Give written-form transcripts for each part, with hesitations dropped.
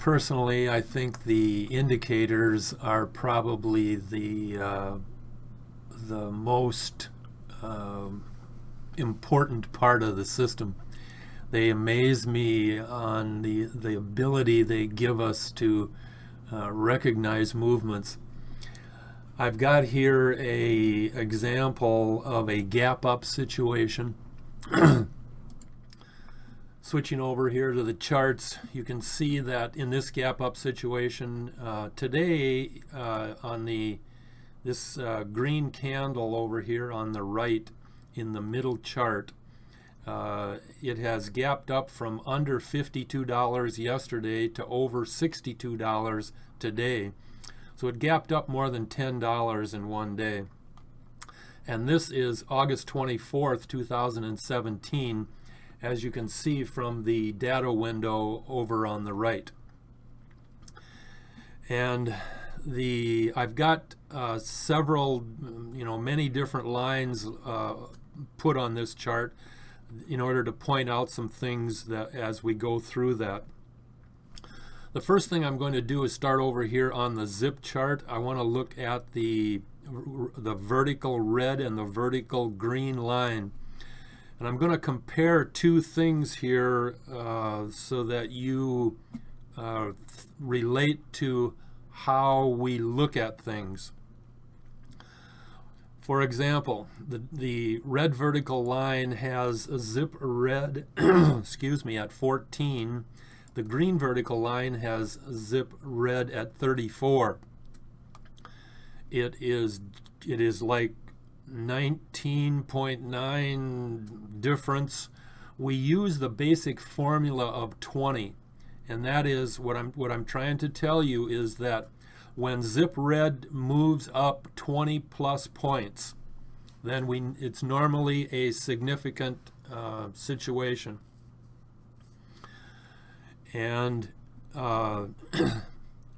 Personally, I think the indicators are probably the most important part of the system. They amaze me on the ability they give us to recognize movements. I've got here a example of a gap up situation. Switching over here to the charts, you can see that in this gap up situation today on this green candle over here on the right in the middle chart, it has gapped up from under $52 yesterday to over $62 today. So it gapped up more than $10 in one day. And this is August 24th, 2017, as you can see from the data window over on the right. And I've got several, many different lines put on this chart in order to point out some things that as we go through that. The first thing I'm going to do is start over here on the zip chart. I want to look at the vertical red and the vertical green line. And I'm going to compare two things here so that you relate to how we look at things. For example, the red vertical line has a zip red at 14. The green vertical line has zip red at 34. It is like 19.9 difference. We use the basic formula of 20, and that is what I'm trying to tell you is that when zip red moves up 20 plus points, then it's normally a significant situation. And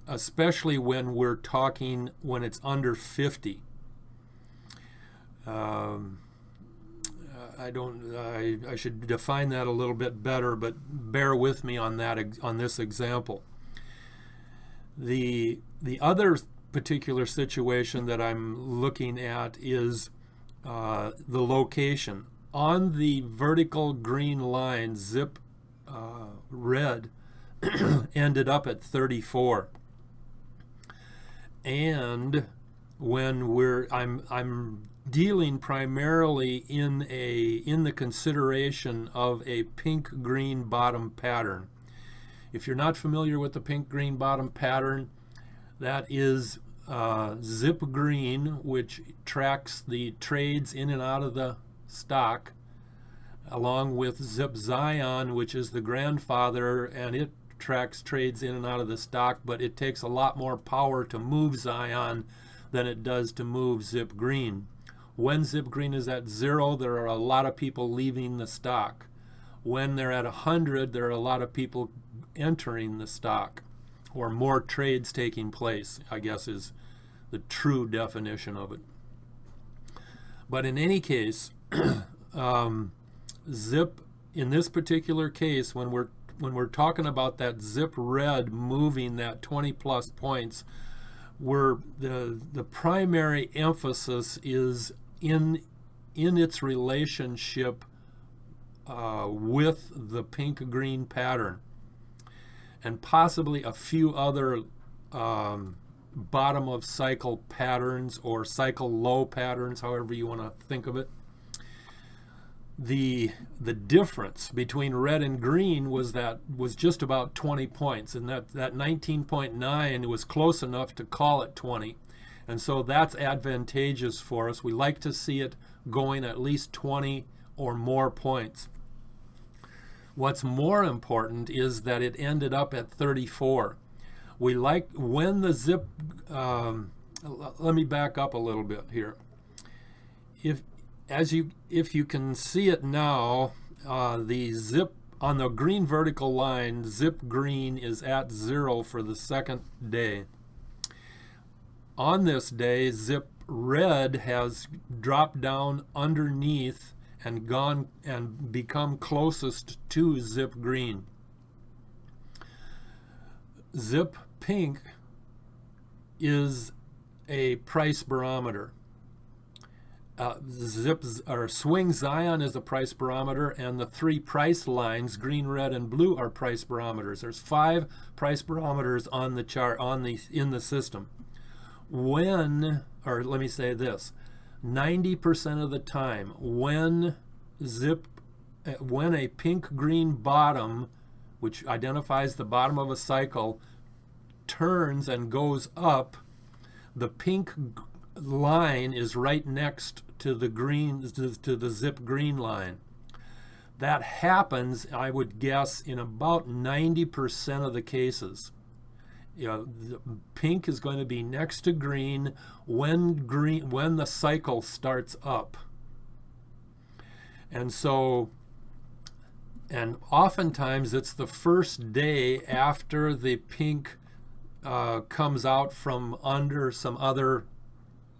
especially when we're talking when it's under 50. I should define that a little bit better, but bear with me on that on this example. The other particular situation that I'm looking at is the location. On the vertical green line, zip red ended up at 34. And when I'm dealing primarily in the consideration of a pink-green bottom pattern. If you're not familiar with the pink-green bottom pattern, that is zip green, which tracks the trades in and out of the stock, along with zip Zion, which is the grandfather, and it tracks trades in and out of the stock, but it takes a lot more power to move Zion than it does to move zip green. When zip green is at 0, there are a lot of people leaving the stock. When they're at 100, there are a lot of people entering the stock, or more trades taking place, I guess is the true definition of it. But in any case, zip, in this particular case, when we're talking about that zip red moving that 20 plus points, the primary emphasis is in its relationship with the pink-green pattern, and possibly a few other bottom of cycle patterns or cycle low patterns, however you want to think of it. The difference between red and green was just about 20 points, and that 19.9 was close enough to call it 20. And so that's advantageous for us. We like to see it going at least 20 or more points. What's more important is that it ended up at 34. We like when the zip, let me back up a little bit here. If you can see it now, the zip on the green vertical line, zip green is at 0 for the second day. On this day, zip red has dropped down underneath and gone and become closest to zip green. Zip pink is a price barometer. Swing Zion is a price barometer, and the three price lines, green, red, and blue, are price barometers. There's 5 price barometers on the chart in the system. Let me say this, 90% of the time when a pink-green bottom, which identifies the bottom of a cycle, turns and goes up, the pink line is right next to the zip green line. That happens, I would guess, in about 90% of the cases. The pink is going to be next to green when the cycle starts up. And oftentimes it's the first day after the pink comes out from under some other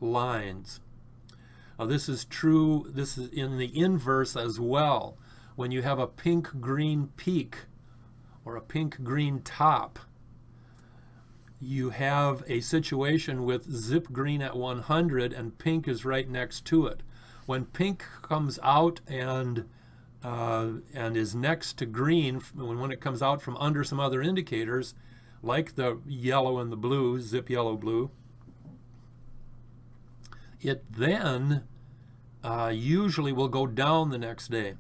lines. Now, this is true, this is in the inverse as well. When you have a pink-green peak or a pink-green top, you have a situation with zip green at 100 and pink is right next to it. When pink comes out and is next to green, when it comes out from under some other indicators, like the yellow and the blue, zip yellow blue, it then usually will go down the next day.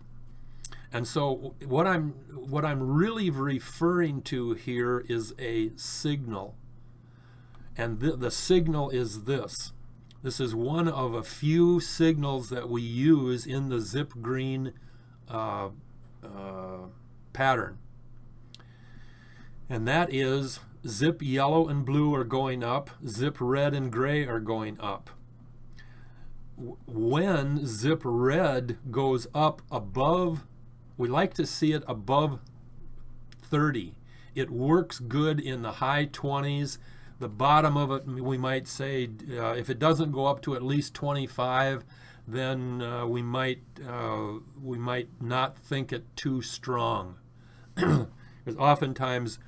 And so what I'm really referring to here is a signal. And the signal is this. This is one of a few signals that we use in the zip green pattern. And that is zip yellow and blue are going up, zip red and gray are going up. When zip red goes up above, we like to see it above 30. It works good in the high 20s. The bottom of it, we might say, if it doesn't go up to at least 25, then we might not think it too strong. Because oftentimes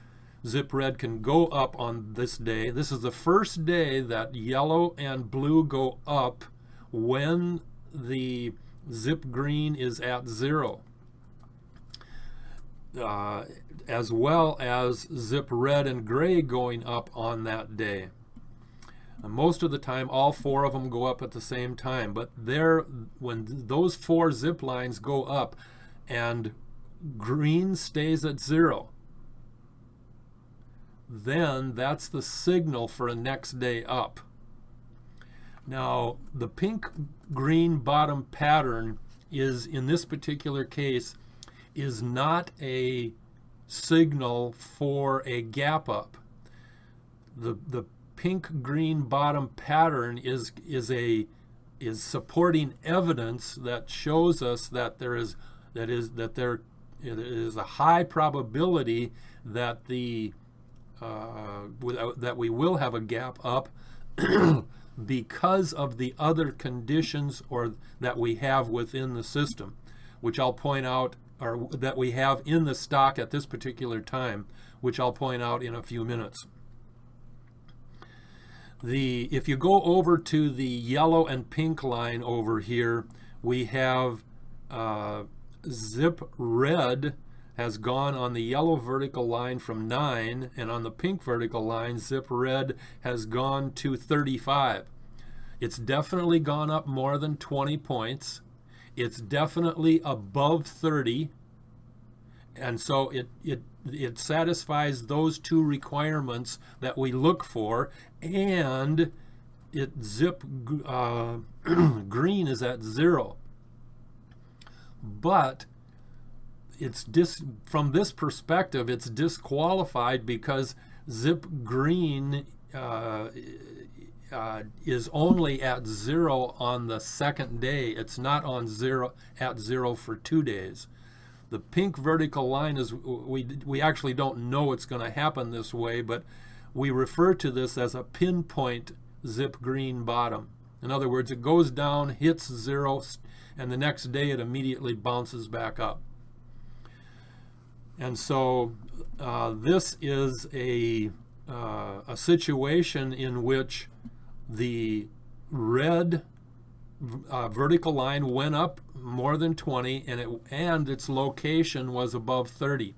zip red can go up on this day. This is the first day that yellow and blue go up when the zip green is at 0. As well as zip red and gray going up on that day. And most of the time, all 4 of them go up at the same time. But when those 4 zip lines go up and green stays at 0, then that's the signal for a next day up. Now, the pink-green bottom pattern is, in this particular case, is not a signal for a gap up. The pink-green bottom pattern is supporting evidence that shows us that there is a high probability that that we will have a gap up because of the other conditions that we have within the system, which I'll point out, or that we have in the stock at this particular time, which I'll point out in a few minutes. If you go over to the yellow and pink line over here, we have zip red has gone on the yellow vertical line from 9, and on the pink vertical line, zip red has gone to 35. It's definitely gone up more than 20 points. It's definitely above 30, and so it satisfies those 2 requirements that we look for, and zip green is at 0. But from this perspective, it's disqualified because zip green is only at 0 on the second day. It's not at 0 for 2 days. The pink vertical line is, we actually don't know it's going to happen this way, but we refer to this as a pinpoint zip green bottom. In other words, it goes down, hits 0, and the next day it immediately bounces back up. And so this is a situation in which the red vertical line went up more than 20, and its location was above 30.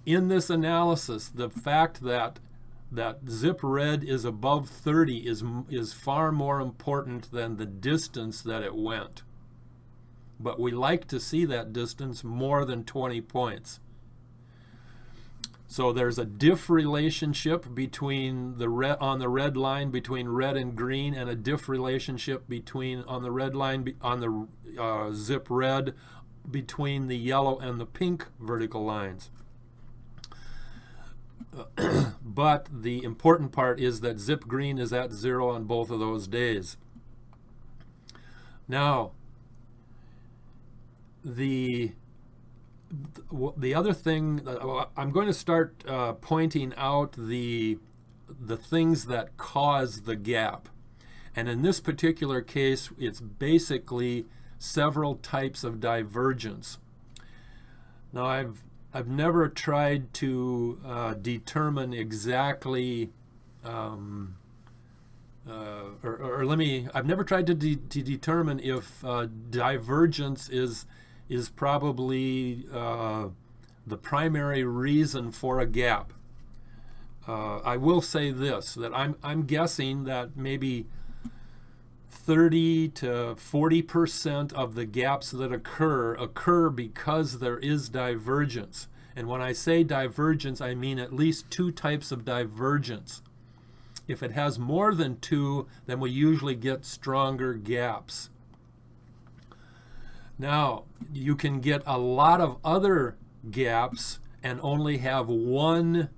In this analysis, the fact that zip red is above 30 is far more important than the distance that it went. But we like to see that distance more than 20 points. So there's a diff relationship between on the red line between red and green, and a diff relationship between on the red line on the zip red between the yellow and the pink vertical lines. But the important part is that zip green is at 0 on both of those days. Now, the other thing, I'm going to start pointing out the things that cause the gap. And in this particular case, it's basically several types of divergence. Now, I've never tried to determine exactly, I've never tried to determine if divergence is probably the primary reason for a gap. I will say this, that I'm guessing that maybe 30 to 40% of the gaps that occur because there is divergence. And when I say divergence, I mean at least two types of divergence. If it has more than two, then we usually get stronger gaps. Now, you can get a lot of other gaps and only have one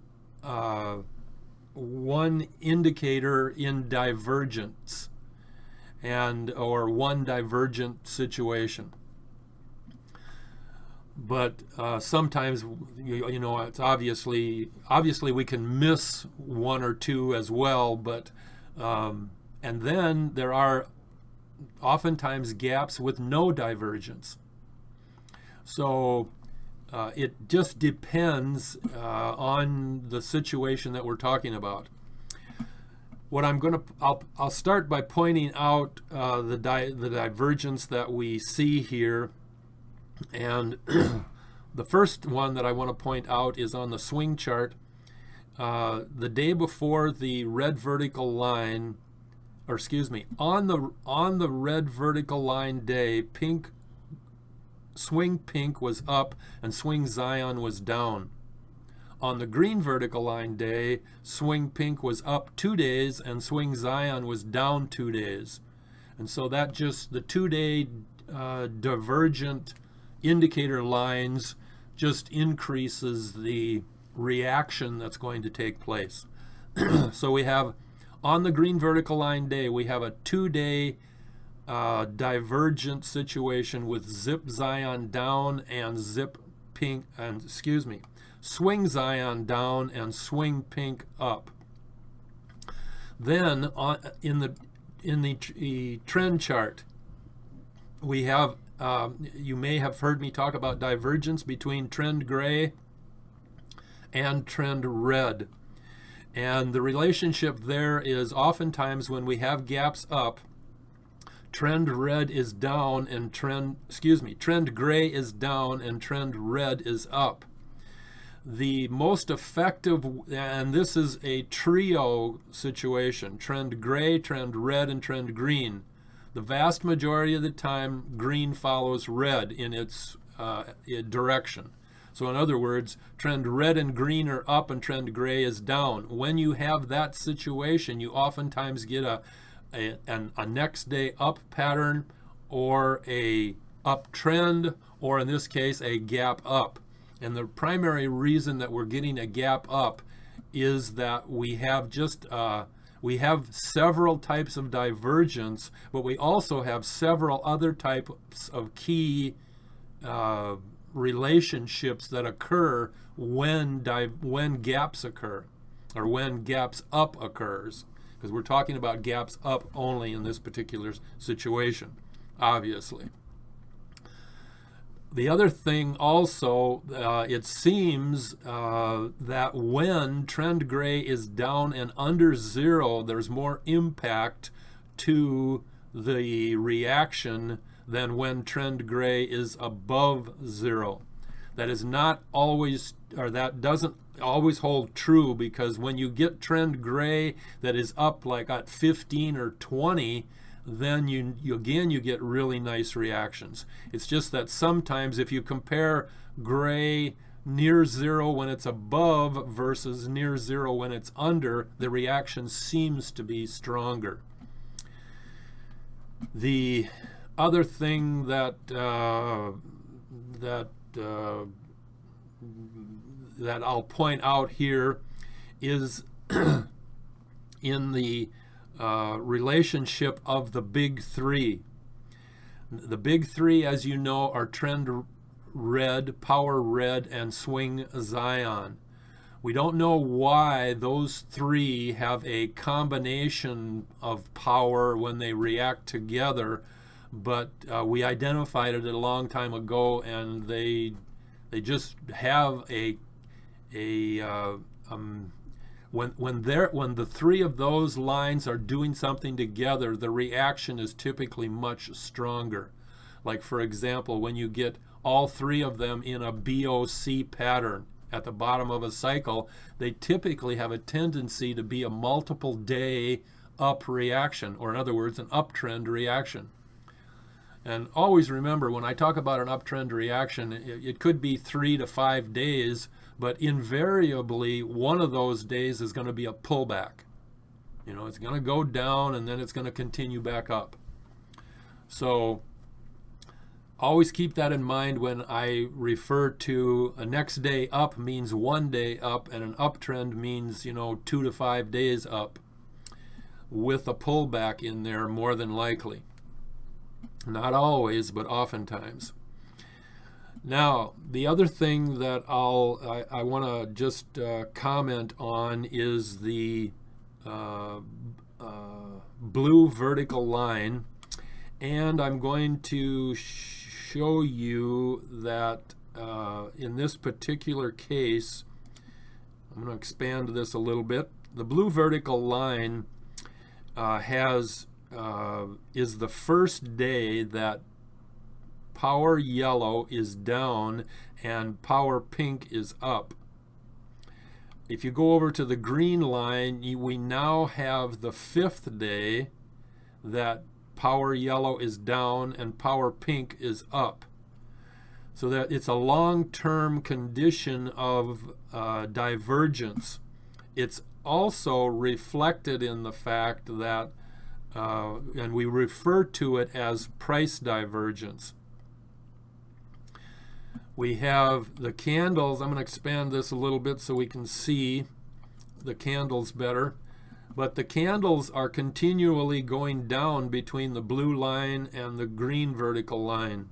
indicator in divergence, or one divergent situation. But sometimes, you know, it's obviously we can miss one or two as well. But and then there are oftentimes gaps with no divergence. So it just depends on the situation that we're talking about. What I'll start by pointing out the divergence that we see here, and the first one that I want to point out is on the swing chart. The day before the red vertical line, or excuse me, on the red vertical line day, swing pink was up and swing Zion was down. On the green vertical line day, swing pink was up 2 days and swing Zion was down 2 days. And so that just, the 2-day divergent indicator lines just increases the reaction that's going to take place. So we have, on the green vertical line day, we have a 2-day divergent situation with zip Zion down and swing Zion down and swing pink up. Then in the trend chart, we have, you may have heard me talk about divergence between trend gray and trend red. And the relationship there is oftentimes when we have gaps up, trend red is down and trend gray is down and trend red is up. The most effective, and this is a trio situation, trend gray, trend red, and trend green. The vast majority of the time, green follows red in its direction. So in other words, trend red and green are up and trend gray is down. When you have that situation, you oftentimes get a next day up pattern, or a uptrend, or in this case, a gap up. And the primary reason that we're getting a gap up is that we have several types of divergence, but we also have several other types of key relationships that occur when gaps occur, or when gaps up occurs, because we're talking about gaps up only in this particular situation, obviously. The other thing also, it seems that when trend gray is down and under zero, there's more impact to the reaction than when trend gray is above zero. That is not always, or that doesn't always hold true, because when you get trend gray that is up like at 15 or 20, then you get really nice reactions. It's just that sometimes if you compare gray near zero when it's above versus near zero when it's under, the reaction seems to be stronger. The other thing that I'll point out here is in the relationship of the big three. The big three, as you know, are trend red, power red, and swing Zion. We don't know why those three have a combination of power when they react together, but we identified it a long time ago, and they just have when the three of those lines are doing something together, the reaction is typically much stronger. Like, for example, when you get all three of them in a BOC pattern at the bottom of a cycle, they typically have a tendency to be a multiple day up reaction, or in other words, an uptrend reaction. And always remember, when I talk about an uptrend reaction, it could be 3 to 5 days, but invariably one of those days is going to be a pullback. You know, it's going to go down and then it's going to continue back up. So always keep that in mind when I refer to a next day up means 1 day up, and an uptrend means, 2 to 5 days up, with a pullback in there more than likely. Not always, but oftentimes. Now, the other thing that I want to just comment on is the blue vertical line, and I'm going to show you that in this particular case, I'm going to expand this a little bit. The blue vertical line is the first day that power yellow is down and power pink is up. If you go over to the green line, we now have the fifth day that power yellow is down and power pink is up. So that it's a long-term condition of divergence. It's also reflected in the fact that, and we refer to it as price divergence. We have the candles. I'm going to expand this a little bit so we can see the candles better. But the candles are continually going down between the blue line and the green vertical line.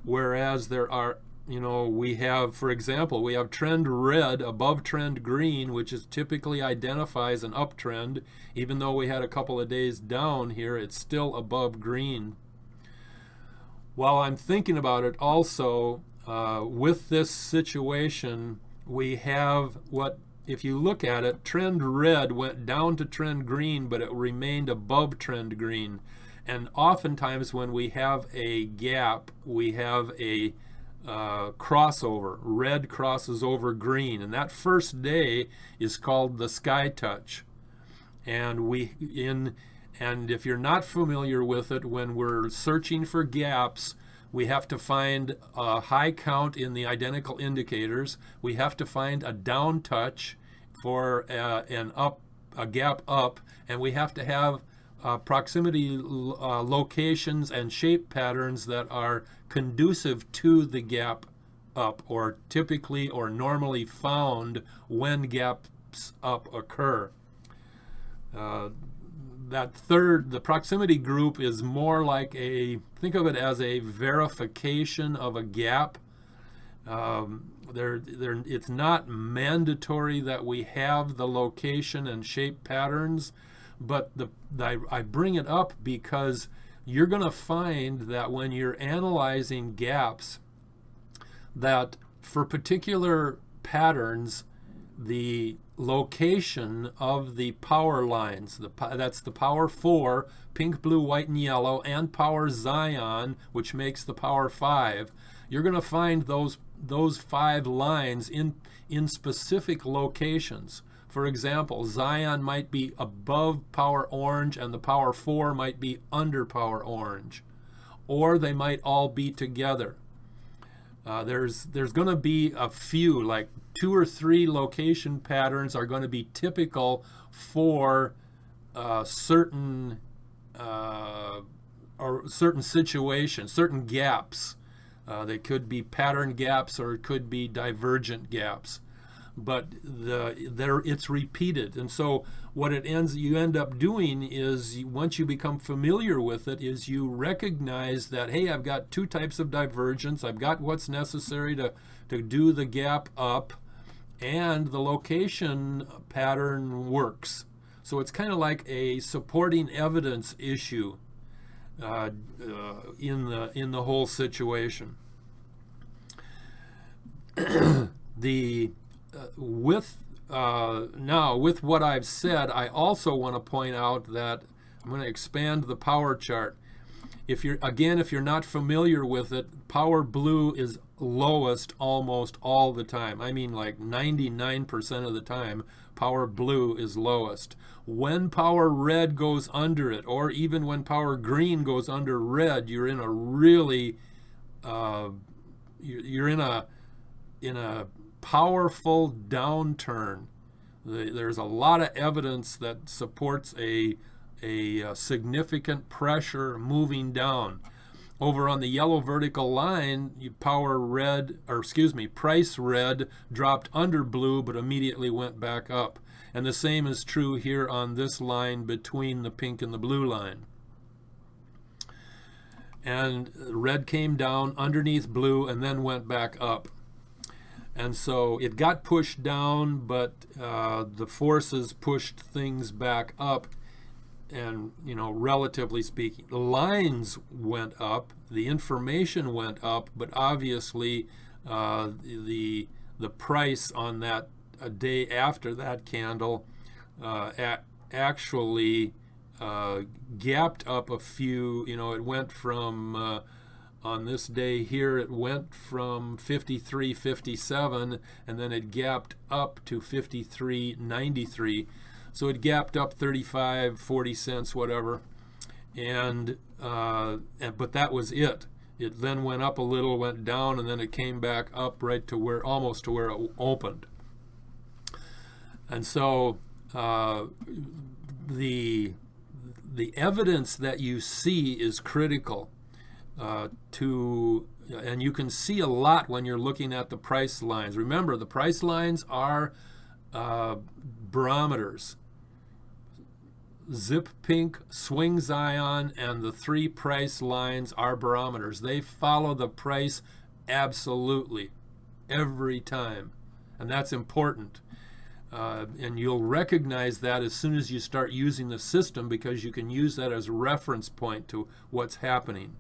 Whereas there are, we have, for example, we have trend red above trend green, which is typically identifies an uptrend. Even though we had a couple of days down here, it's still above green. While I'm thinking about it also, with this situation, we have what, if you look at it, trend red went down to trend green, but it remained above trend green. And oftentimes when we have a gap, we have a crossover. Red crosses over green, and that first day is called the sky touch. And if you're not familiar with it, when we're searching for gaps, we have to find a high count in the identical indicators. We have to find a down touch for a gap up, and we have to have proximity locations and shape patterns that are conducive to the gap up, or typically or normally found when gaps up occur. The proximity group is more like think of it as a verification of a gap. It's not mandatory that we have the location and shape patterns, but I bring it up because you're going to find that when you're analyzing gaps, that for particular patterns, the location of the power lines, that's the power 4, pink, blue, white, and yellow, and power Zion, which makes the power 5, you're going to find those 5 lines in specific locations. For example, Zion might be above power orange and the power 4 might be under power orange. Or they might all be together. There's going to be a few, like 2 or 3 location patterns are going to be typical for certain situations, certain gaps. They could be pattern gaps or it could be divergent gaps. But it's repeated, and so what you end up doing is, once you become familiar with it, is you recognize that, hey, I've got 2 types of divergence. I've got what's necessary to do the gap up, and the location pattern works. So it's kind of like a supporting evidence issue in the whole situation. Now, with what I've said, I also want to point out that I'm going to expand the power chart. If you're not familiar with it, power blue is lowest almost all the time. I mean, like 99% of the time, power blue is lowest. When power red goes under it, or even when power green goes under red, you're in a really you're in a powerful downturn. There's a lot of evidence that supports a significant pressure moving down. Over on the yellow vertical line, price red dropped under blue but immediately went back up. And the same is true here on this line between the pink and the blue line. And red came down underneath blue and then went back up. And so it got pushed down, but the forces pushed things back up. And, relatively speaking, the lines went up, the information went up, but obviously the price on that a day after that candle actually gapped up a few. It went from on this day here, it went from 53.57, and then it gapped up to 53.93. So it gapped up 35, 40 cents, whatever, but that was it. It then went up a little, went down, and then it came back up right to almost to where it opened. And so the evidence that you see is critical. And you can see a lot when you're looking at the price lines. Remember, the price lines are barometers. Zip Pink, Swing Zion, and the 3 price lines are barometers. They follow the price absolutely every time, and that's important. And you'll recognize that as soon as you start using the system, because you can use that as a reference point to what's happening.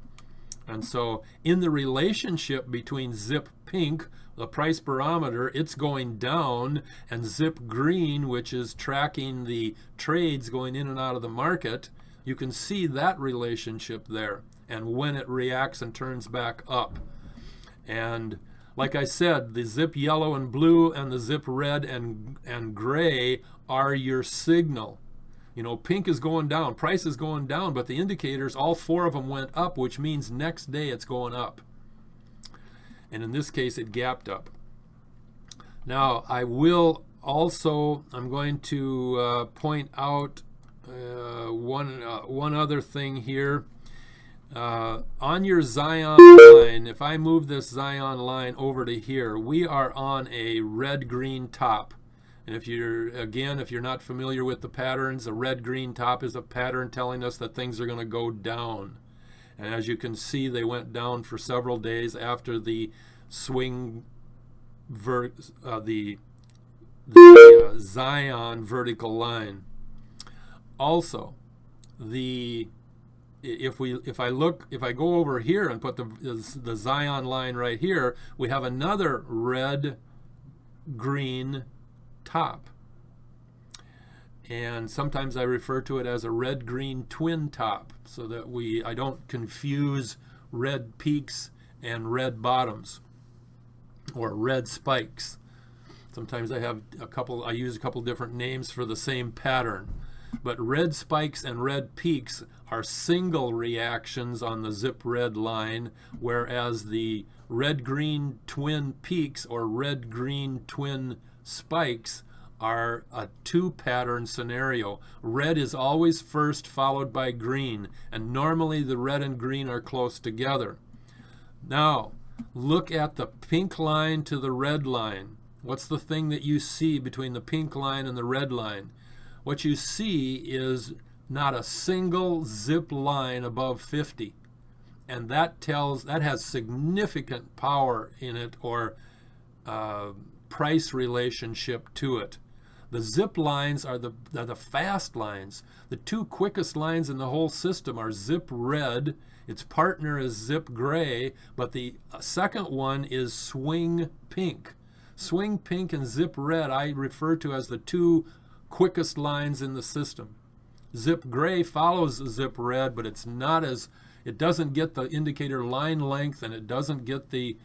And so in the relationship between Zip Pink, the price barometer, it's going down, and Zip Green, which is tracking the trades going in and out of the market, you can see that relationship there, and when it reacts and turns back up. And like I said, the Zip Yellow and Blue and the Zip Red and Gray are your signal. Pink is going down, price is going down, but the indicators, all 4 of them went up, which means next day it's going up. And in this case, it gapped up. Now, I'm going to point out one other thing here. On your Zion line, if I move this Zion line over to here, we are on a red-green top. And if you're not familiar with the patterns, a red-green top is a pattern telling us that things are going to go down. And as you can see, they went down for several days after the swing, Zion vertical line. Also, the if I go over here and put the Zion line right here, we have another red green top. And sometimes I refer to it as a red green twin top, so that I don't confuse red peaks and red bottoms or red spikes. Sometimes I use a couple different names for the same pattern. But red spikes and red peaks are single reactions on the zip red line, whereas the red green twin peaks or red green twin spikes are a two pattern scenario. Red is always first, followed by green, and normally the red and green are close together. Now, look at the pink line to the red line. What's the thing that you see between the pink line and the red line? What you see is not a single zip line above 50. And that has significant power in it, or price relationship to it. The zip lines are the fast lines. The two quickest lines in the whole system are zip red. Its partner is zip gray, but the second one is swing pink. Swing pink and zip red I refer to as the two quickest lines in the system. Zip gray follows zip red, but it doesn't get the indicator line length, and it doesn't get the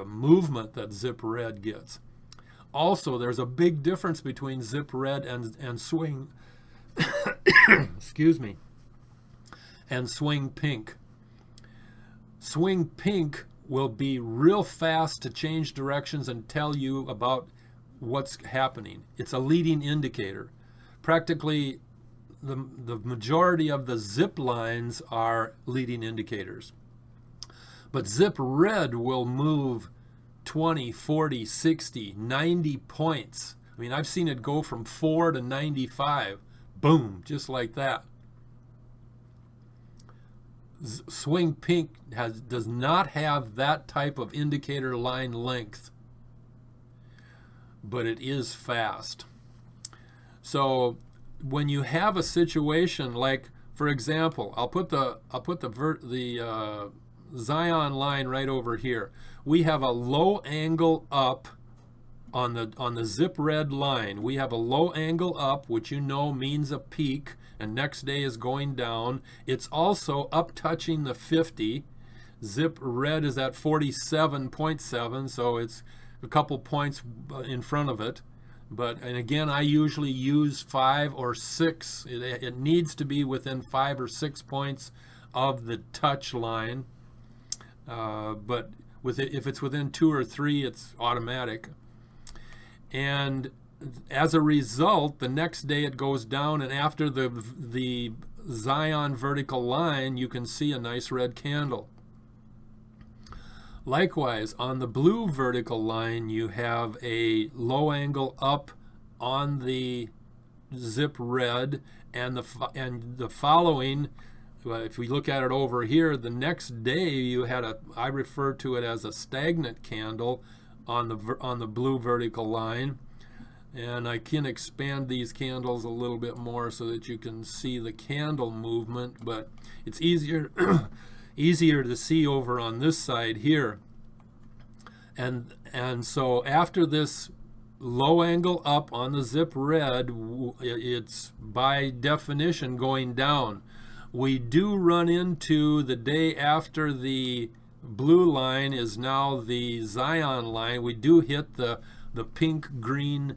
movement that zip red gets. Also, there's a big difference between zip red and swing excuse me, and swing pink. Swing pink will be real fast to change directions and tell you about what's happening. It's a leading indicator. Practically the majority of the zip lines are leading indicators. But zip red will move 20, 40, 60, 90 points. I mean, I've seen it go from 4 to 95. Boom, just like that. Swing pink does not have that type of indicator line length, but it is fast. So when you have a situation like, for example, I'll put the Zion line right over here. We have a low angle up on the zip red line. We have a low angle up, which you know means a peak, and next day is going down. It's also up touching the 50. Zip red is at 47.7, so it's a couple points in front of it. And again, I usually use 5 or 6. It needs to be within 5 or 6 points of the touch line. But if it's within 2 or 3, it's automatic. And as a result, the next day it goes down, and after the Zion vertical line, you can see a nice red candle. Likewise, on the blue vertical line, you have a low angle up on the zip red, and the following, if we look at it over here, the next day you had I refer to it as a stagnant candle on the blue vertical line. And I can expand these candles a little bit more so that you can see the candle movement, but it's easier easier to see over on this side here. And so after this low angle up on the zip red, it's by definition going down. We do run into the day after the blue line is now the Zion line. We do hit the pink green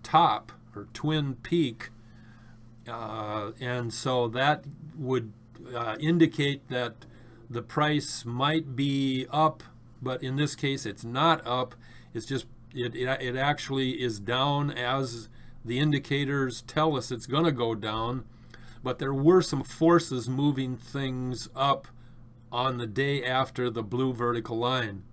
top or twin peak, and so that would indicate that the price might be up, but in this case it's not up. It's just it actually is down as the indicators tell us it's going to go down. But there were some forces moving things up on the day after the blue vertical line.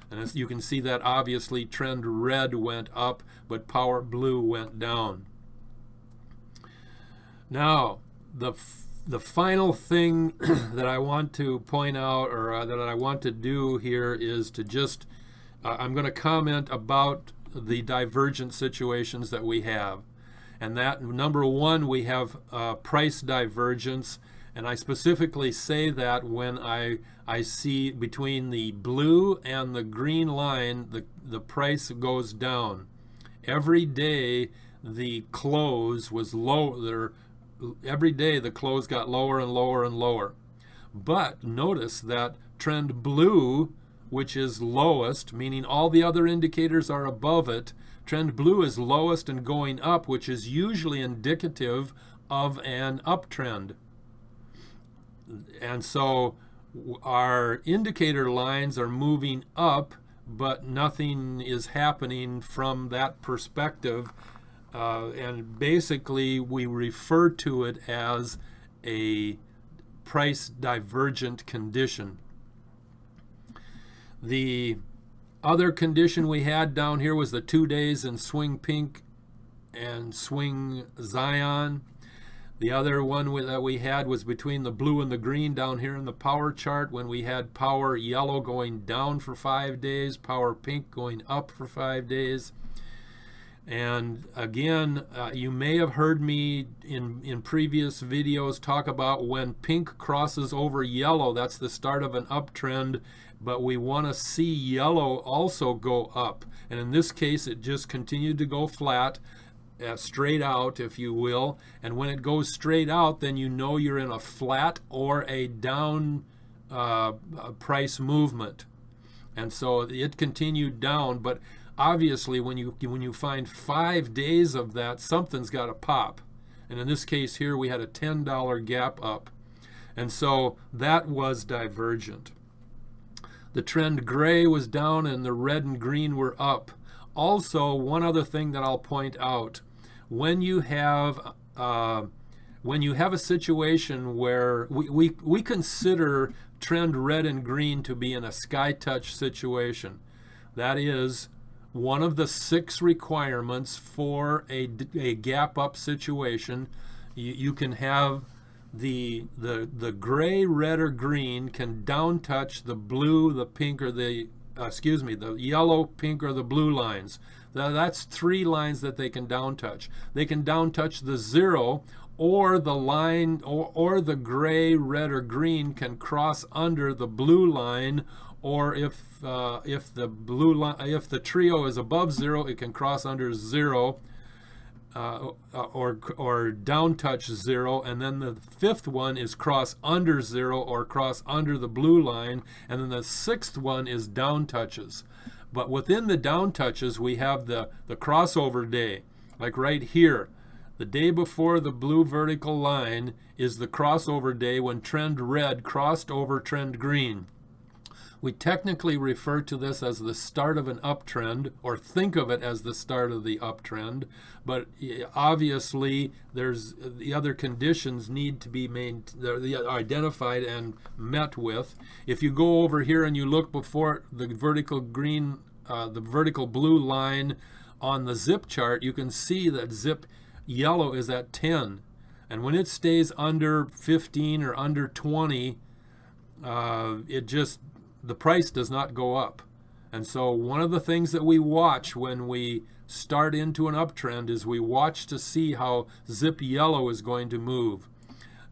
And as you can see, that obviously trend red went up, but power blue went down. Now, the final thing that I want to point out, or that I want to do here, is to just, I'm going to comment about the divergent situations that we have. And that, number one, we have price divergence. And I specifically say that when I see between the blue and the green line, the price goes down. Every day the close was lower. Every day the close got lower and lower and lower. But notice that trend blue, which is lowest, meaning all the other indicators are above it, trend blue is lowest and going up, which is usually indicative of an uptrend. And so our indicator lines are moving up, but nothing is happening from that perspective. And basically, we refer to it as a price divergent condition. The other condition we had down here was the 2 days in swing pink and swing Zion. The other one that we had was between the blue and the green down here in the power chart, when we had power yellow going down for 5 days, power pink going up for 5 days. And again, you may have heard me in previous videos talk about when pink crosses over yellow, that's the start of an uptrend, but we want to see yellow also go up. And in this case, it just continued to go flat, straight out, if you will. And when it goes straight out, then you know you're in a flat or a down price movement. And so it continued down, but obviously when you find 5 days of that, something's got to pop. And in this case here, we had a $10 gap up. And so that was divergent. The trend gray was down and the red and green were up. Also, one other thing that I'll point out, when you have a situation where we consider trend red and green to be in a sky touch situation, that is one of the 6 requirements for a gap up situation. You can have the gray, red, or green can down touch the blue, the pink, or the yellow, pink, or the blue lines. That's 3 lines that they can down touch. They can down touch the 0, or the line, or the gray, red, or green can cross under the blue line, or if the trio is above 0, it can cross under 0. Or down touch 0, and then the 5th one is cross under 0 or cross under the blue line, and then the 6th one is down touches. But within the down touches, we have the crossover day, like right here. The day before the blue vertical line is the crossover day when trend red crossed over trend green. We technically refer to this as the start of an uptrend, or think of it as the start of the uptrend, but obviously there's the other conditions need to be identified and met with. If you go over here and you look before the vertical green, the vertical blue line on the zip chart, you can see that zip yellow is at 10, and when it stays under 15 or under 20, the price does not go up. And so one of the things that we watch when we start into an uptrend is we watch to see how zip yellow is going to move.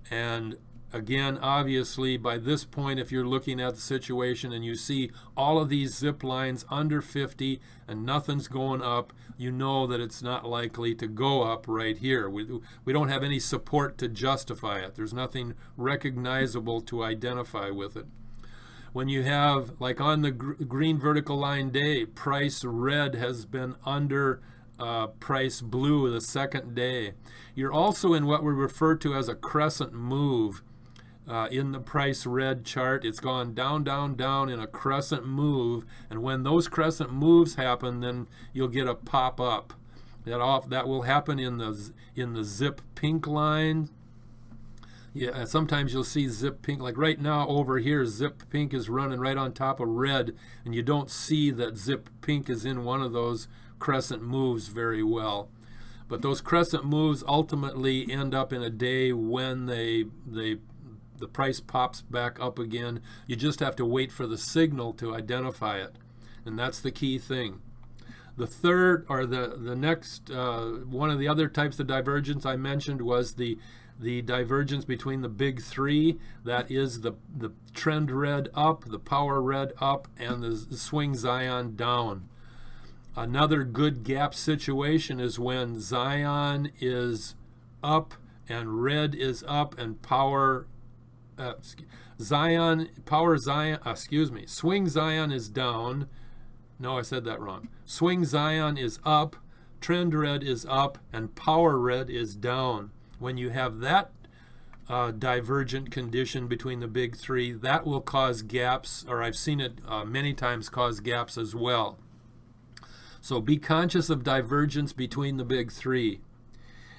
And again, obviously, by this point, if you're looking at the situation and you see all of these zip lines under 50 and nothing's going up, you know that it's not likely to go up right here. We don't have any support to justify it. There's nothing recognizable to identify with it. When you have, like on the green vertical line day, price red has been under price blue the 2nd day. You're also in what we refer to as a crescent move. In the price red chart, it's gone down, down, down in a crescent move, and when those crescent moves happen, then you'll get a pop up. That will happen in the zip pink line. Yeah, sometimes you'll see zip pink, like right now over here, zip pink is running right on top of red, and you don't see that zip pink is in one of those crescent moves very well. But those crescent moves ultimately end up in a day when the price pops back up again. You just have to wait for the signal to identify it, and that's the key thing. The third, or the next, one of the other types of divergence I mentioned was the divergence between the big three. That is the trend red up, the power red up, and the swing Zion down. Another good gap situation is when Zion is up and red is up and swing Zion is down. No, I said that wrong. Swing Zion is up, trend red is up, and power red is down. When you have that divergent condition between the big three, that will cause gaps, or I've seen it many times cause gaps as well. So be conscious of divergence between the big three.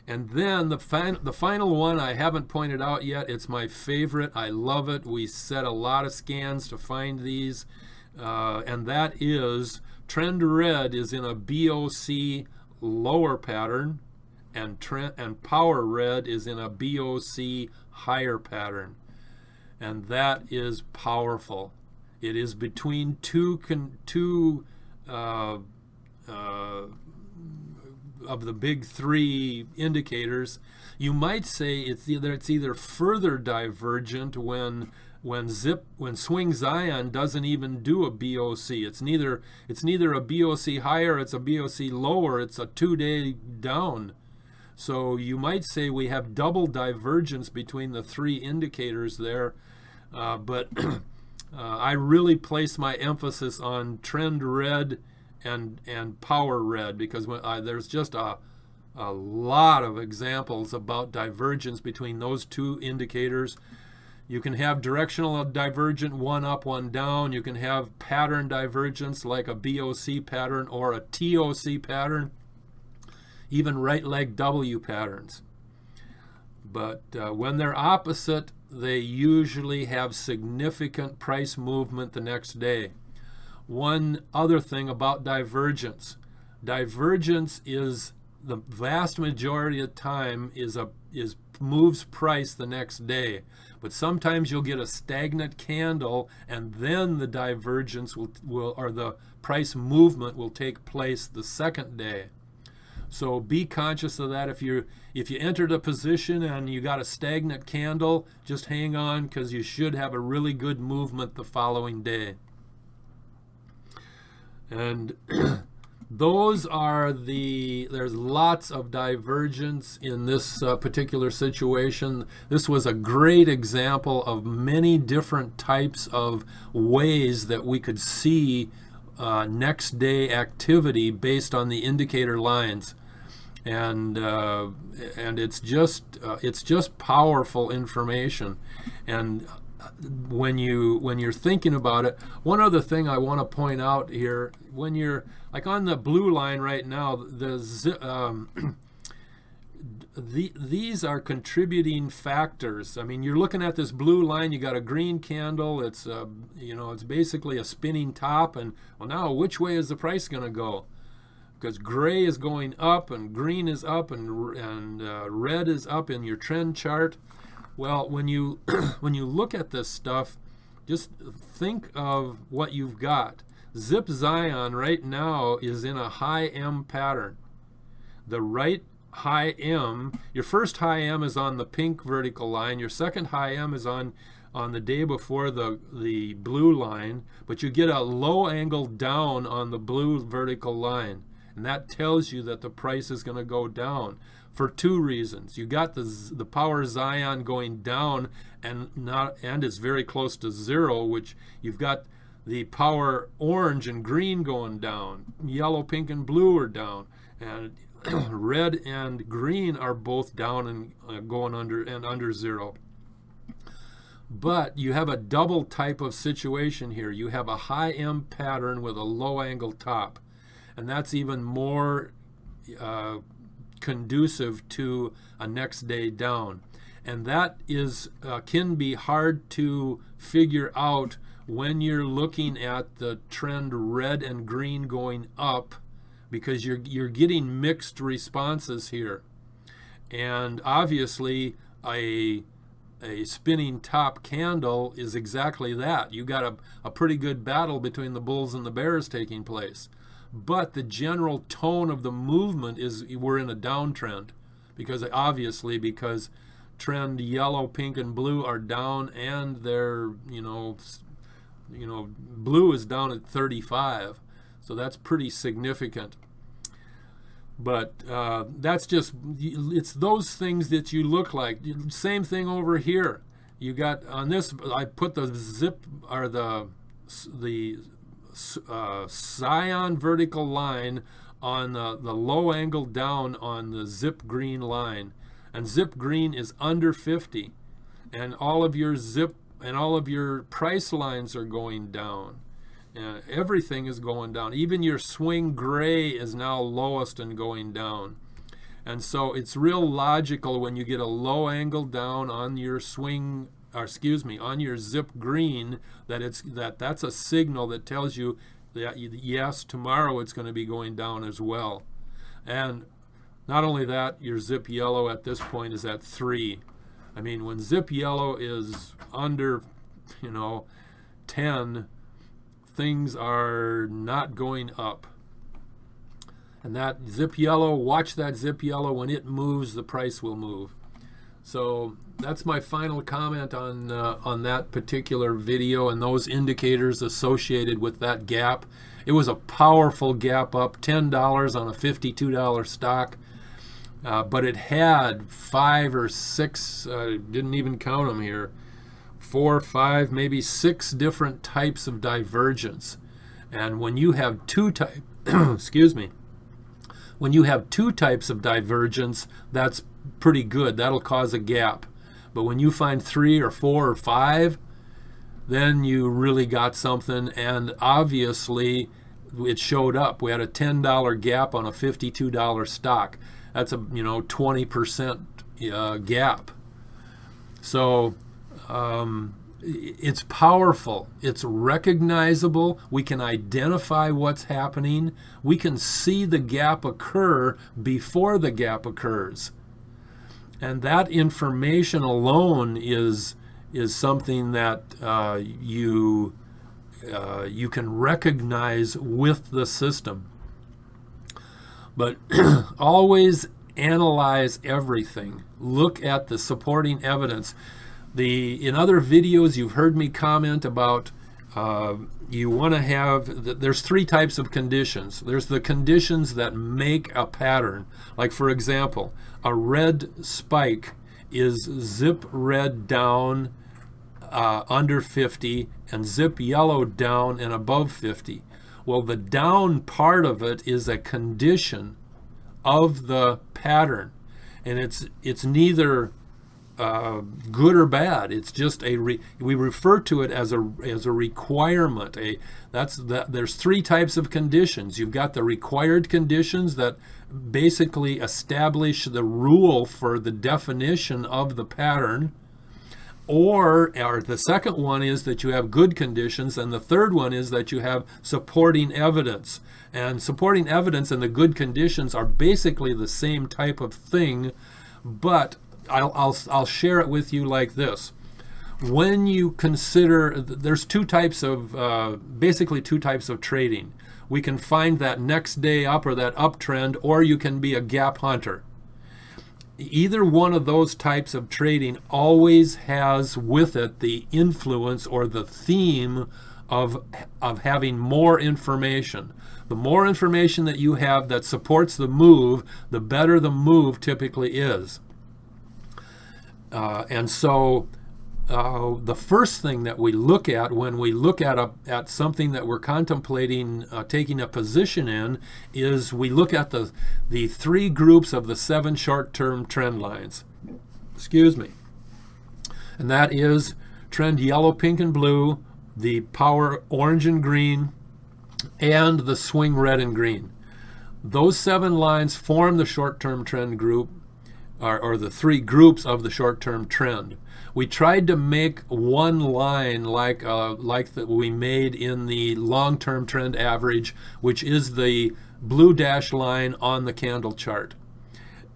And then the final one I haven't pointed out yet. It's my favorite. I love it. We set a lot of scans to find these. And that is trend red is in a BOC lower pattern, and power red is in a BOC higher pattern. And that is powerful. It is between two of the big three indicators. You might say it's either further divergent when swing Zion doesn't even do a BOC. It's neither a BOC higher, it's a BOC lower, it's a 2-day down. So you might say we have double divergence between the three indicators there, but I really place my emphasis on trend red and power red, because there's just a lot of examples about divergence between those two indicators. You can have directional divergent, one up, one down. You can have pattern divergence like a BOC pattern or a TOC pattern, even right leg W patterns. But when they're opposite, they usually have significant price movement the next day. One other thing about divergence. Divergence is the vast majority of time moves price the next day. But sometimes you'll get a stagnant candle, and then the divergence or the price movement will take place the second day. So be conscious of that. If you entered a position and you got a stagnant candle, just hang on, because you should have a really good movement the following day. And there's lots of divergence in this particular situation. This was a great example of many different types of ways that we could see next day activity based on the indicator lines. And it's just powerful information. And when you're thinking about it, one other thing I want to point out here, when you're like on the blue line right now, these are contributing factors. I mean, you're looking at this blue line, you got a green candle, it's it's basically a spinning top, and well, now which way is the price going to go? Because gray is going up and green is up and red is up in your trend chart. Well, when you look at this stuff, just think of what you've got. Zip Zion right now is in a high M pattern. The right high M, your first high M is on the pink vertical line. Your second high M is on the day before the blue line, but you get a low angle down on the blue vertical line. And that tells you that the price is going to go down for two reasons. You got the power Zion going down and it's very close to zero, which you've got the power orange and green going down. Yellow, pink, and blue are down. And red and green are both down and going under zero. But you have a double type of situation here. You have a high M pattern with a low angle top. And that's even more conducive to a next day down. And that can be hard to figure out when you're looking at the trend red and green going up, because you're getting mixed responses here. And obviously a spinning top candle is exactly that. You got a pretty good battle between the bulls and the bears taking place. but the general tone of the movement is we're in a downtrend, because trend yellow, pink, and blue are down, and they're blue is down at 35, so that's pretty significant. But that's just, it's those things that you look like. Same thing over here. You got on this, I put the zip or the cyan vertical line on the low angle down on the zip green line, and zip green is under 50, and all of your zip and all of your price lines are going down. Everything is going down. Even your swing gray is now lowest and going down. And so it's real logical when you get a low angle down on your on your zip green, that's a signal that tells you that yes, tomorrow it's going to be going down as well. And not only that, your zip yellow at this point is at 3. I mean, when zip yellow is under 10, things are not going up. And that zip yellow, watch that zip yellow. When it moves, the price will move. So that's my final comment on that particular video and those indicators associated with that gap. It was a powerful gap up, $10 on a $52 stock. But it had 5 or 6, didn't even count them here, 4, 5, maybe 6 different types of divergence. And when you have when you have 2 types of divergence, that's pretty good. That'll cause a gap. But when you find 3 or 4 or 5, then you really got something. And obviously, it showed up. We had a $10 gap on a $52 stock. That's a 20% gap. So it's powerful. It's recognizable. We can identify what's happening. We can see the gap occur before the gap occurs. And that information alone is something that you can recognize with the system. But always analyze everything. Look at the supporting evidence. In other videos, you've heard me comment about you want to have, there's 3 types of conditions. There's the conditions that make a pattern. Like, for example, a red spike is zip red down under 50 and zip yellow down and above 50. Well, the down part of it is a condition of the pattern, and it's neither good or bad. It's just we refer to it as a requirement. There's 3 types of conditions. You've got the required conditions that basically establish the rule for the definition of the pattern. Or the second one is that you have good conditions, and the third one is that you have supporting evidence. And supporting evidence and the good conditions are basically the same type of thing, but I'll share it with you like this. When you consider, there's basically two types of trading. We can find that next day up or that uptrend, or you can be a gap hunter. Either one of those types of trading always has with it the influence or the theme of having more information. The more information that you have that supports the move, the better the move typically is. And so the first thing that we look at when we look at something that we're contemplating taking a position in is we look at the 3 groups of the 7 short-term trend lines. Excuse me. And that is trend yellow, pink, and blue, the power orange and green, and the swing red and green. Those 7 lines form the short-term trend group, or the 3 groups of the short-term trend. We tried to make one line like that we made in the long-term trend average, which is the blue dash line on the candle chart.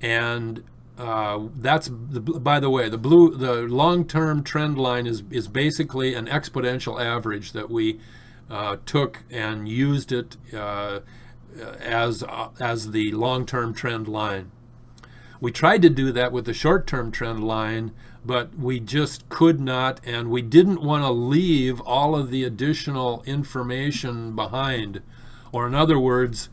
And that's, by the way, the long-term trend line is basically an exponential average that we took and used it as the long-term trend line. We tried to do that with the short-term trend line, but we just could not, and we didn't want to leave all of the additional information behind. Or in other words,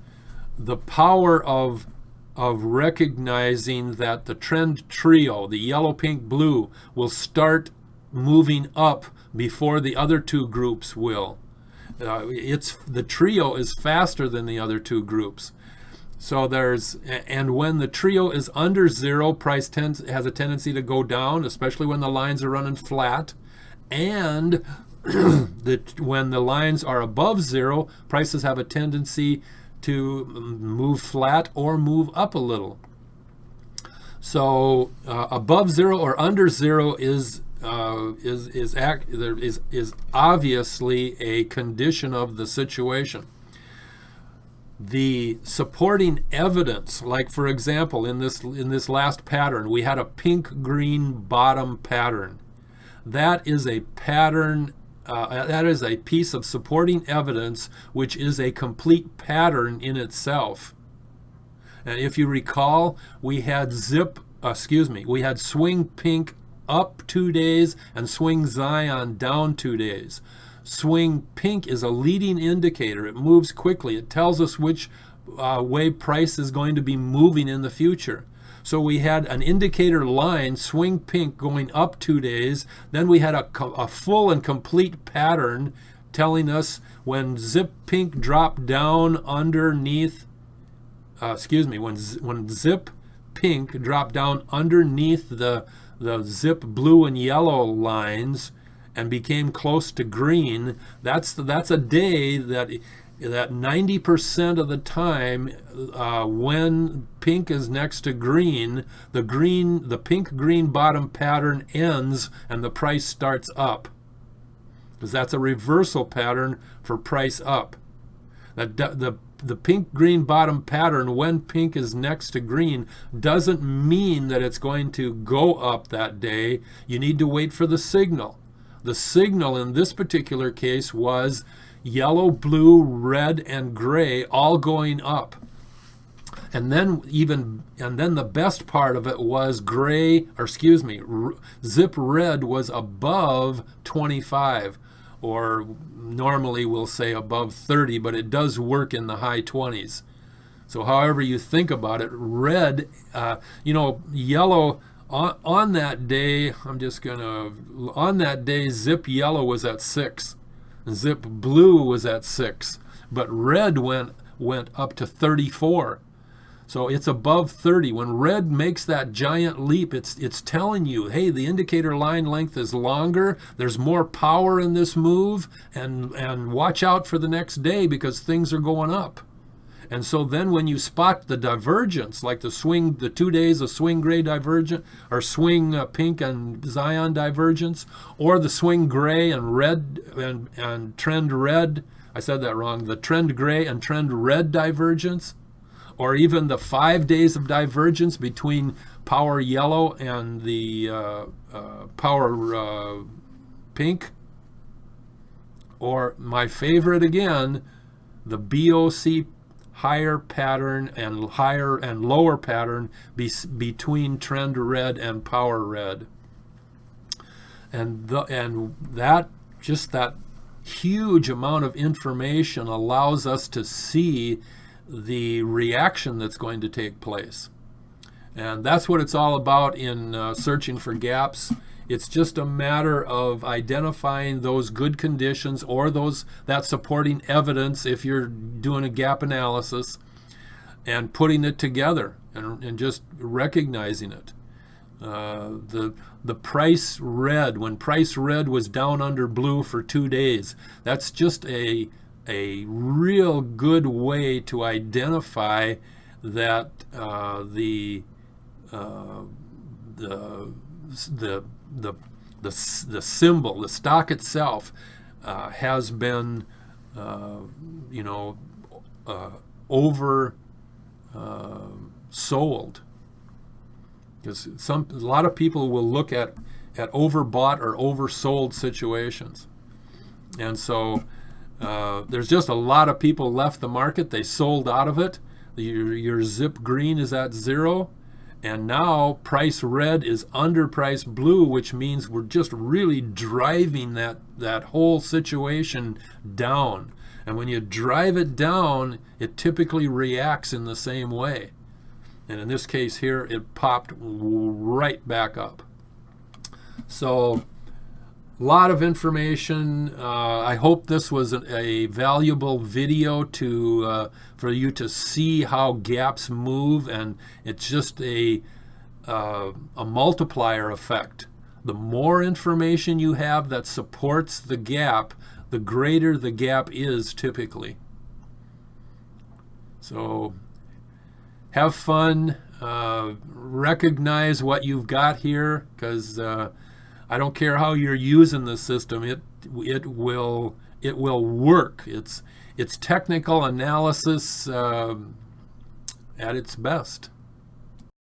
the power of recognizing that the trend trio, the yellow, pink, blue, will start moving up before the other two groups will. The trio is faster than the other two groups. So and when the trio is under zero, price has a tendency to go down, especially when the lines are running flat. And when the lines are above zero, prices have a tendency to move flat or move up a little. So above zero or under zero is obviously a condition of the situation. The supporting evidence, like for example, in this last pattern, we had a pink-green bottom pattern. That is a pattern. That is a piece of supporting evidence which is a complete pattern in itself. And if you recall, we had we had swing pink up 2 days and swing Zion down 2 days. Swing pink is a leading indicator. It moves quickly. It tells us which way price is going to be moving in the future. So we had an indicator line, swing pink, going up 2 days. Then we had a full and complete pattern telling us when zip pink dropped down underneath, when zip pink dropped down underneath the zip blue and yellow lines and became close to green, that's a day that 90% of the time, when pink is next to green, the pink-green bottom pattern ends and the price starts up, because that's a reversal pattern for price up. The pink-green bottom pattern, when pink is next to green, doesn't mean that it's going to go up that day. You need to wait for the signal. The signal in this particular case was yellow, blue, red, and gray all going up. And then the best part of it was zip red was above 25, or normally we'll say above 30, but it does work in the high 20s. So however you think about it, red, yellow, on that day, on that day, zip yellow was at 6. Zip blue was at 6, but red went up to 34. So it's above 30. When red makes that giant leap, it's telling you, hey, the indicator line length is longer, there's more power in this move, and watch out for the next day because things are going up. And so then when you spot the divergence, like the 2 days of swing gray divergence, or swing pink and Zion divergence, or the swing gray and red and trend red, I said that wrong, the trend gray and trend red divergence, or even the 5 days of divergence between power yellow and the power pink, or my favorite again, the BOC higher pattern and higher and lower pattern between trend red and power red. And that huge amount of information allows us to see the reaction that's going to take place. And that's what it's all about in searching for gaps. It's just a matter of identifying those good conditions or that supporting evidence if you're doing a gap analysis, and putting it together and just recognizing it. The price red, when price red was down under blue for 2 days, that's just a real good way to identify that the symbol, the stock itself, has been over sold. Because a lot of people will look at overbought or oversold situations, and so There's just a lot of people left the market. They sold out of it. Your zip green is at 0. And now price red is under price blue, which means we're just really driving that whole situation down. And when you drive it down, it typically reacts in the same way. And in this case here, it popped right back up. So a lot of information. I hope this was a valuable video for you to see how gaps move, and it's just a multiplier effect. The more information you have that supports the gap, the greater the gap is typically. So have fun, recognize what you've got here, because I don't care how you're using the system, it will work. It's technical analysis at its best.